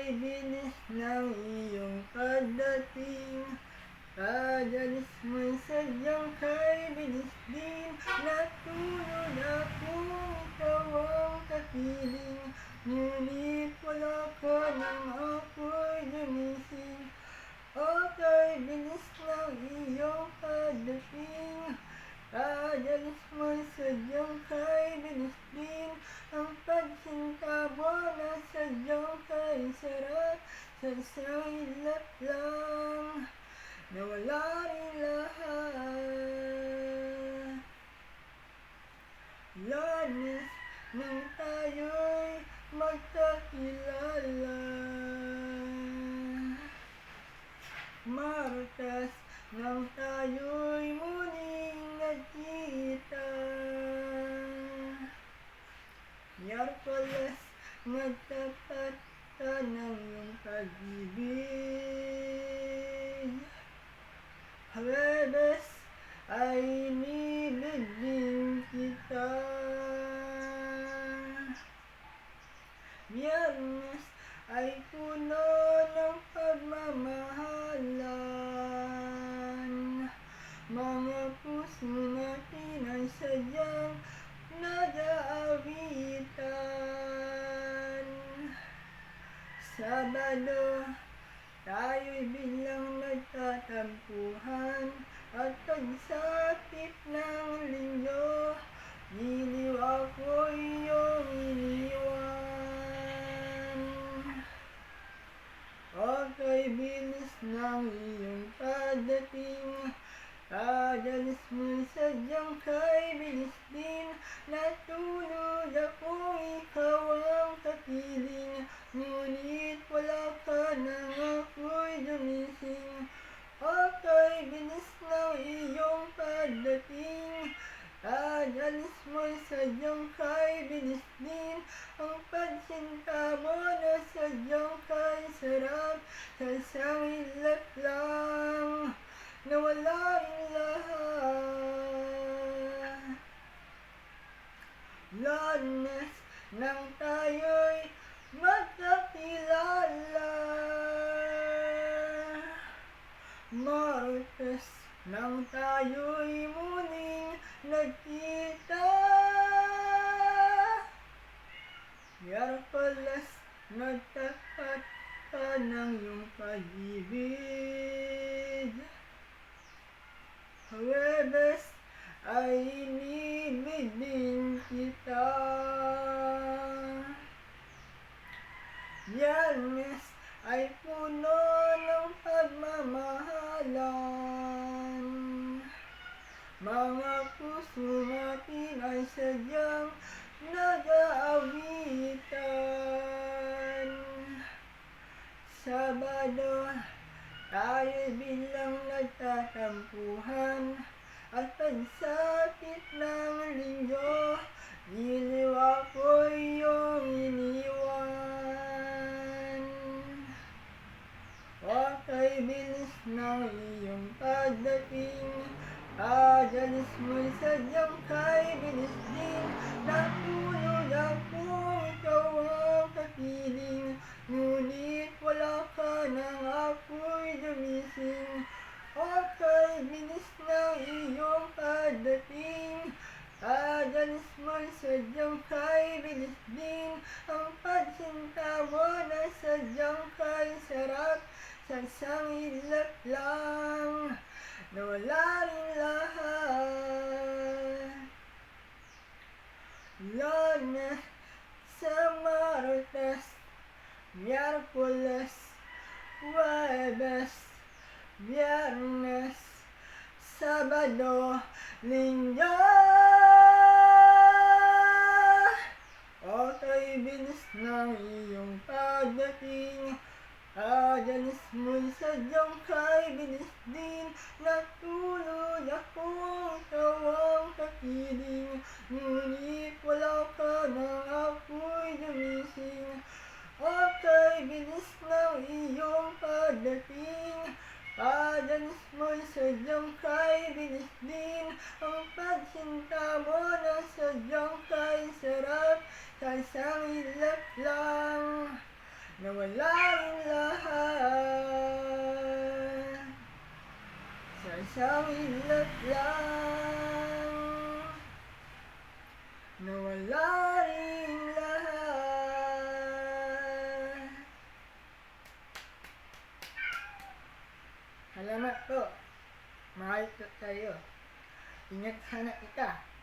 kay bilis ng iyong pagdating. Padalis mo'y sadyang kay bilis din. Natulog akong ikaw ang kapiling, ngunit wala ka nang ako'y gumising. O kay bilis ng iyong pagdating. Padalis mo'y sadyang kay bilis din. Ang pagsinta mo na sadyang kay sarap, sa isang ilat lang nawala rin lahat. Lanas nang tayo'y magkakilala, Marites nang tayo'y muling nagkita. Miyerkules nagtapat ka ng iyong pag-ibig. Huwebes ay inibig din kita. Biyernes ay puno ng pagmamahalan. Mga puso natin ay sadyang nag-aawitan. Sabado, tayo'y biglang nagtatampuhan, at pagsapit ng linggo, giliw ako iyong iniwan. O kay bilis ng iyong pagdating. Padalis mo'y sadyang kay bilis din. Natulog akong ikaw ang kapiling, ngunit wala ka nang ako'y gumising. O kay bilis ng iyong pagdating. Padalis mo'y sadyang kay bilis din. Ang pagsinta mo na sadyang kay sarap, sa isang ilat lang nawala rin lahat. Lunes nang tayo'y magkakilala, Martes nang tayo'y muling nagkita. Miyerkules nagtapat ka ng iyong pag-ibig. Huwebes ay inibig din kita. Biyernes ay puno ng pagmamahalan. Mga puso natin ay sadyang nag-aawitan. Sabado, tayo'y biglang nagtatampuhan, at pagsapit ng linggo, giliw ako iyong iniwan. O kay bilis ng iyong pagdating. Padalis mo'y sadyang kay bilis din. Natulog akong ikaw ang kapiling, ngunit wala ka nang ako'y gumising. O kay bilis ng iyong pagdating. Padalis mo'y sadyang kay bilis din. Ang pagsinta mo na sadyang kay sarap, sa isang ilat lang nawala rin lahat. Lunes sa Martes, Miyerkules, Huwebes, Biyernes, Sabado, Linggo. O kay bilis ng iyong pagdating. Padalis mo'y sadyang kay bilis din. Natulog akong ikaw ang kapiling, ngunit wala ka nang ako'y gumising. O kay bilis ng iyong pagdating. Padalis mo'y sadyang kay bilis din. Ang pagsinta mo na sadyang kay sarap, sa isang ilat lang nawala isang ilat lang, nawala rin lahat. Salamat po. Mahal ko kayo. Ingat sana kita.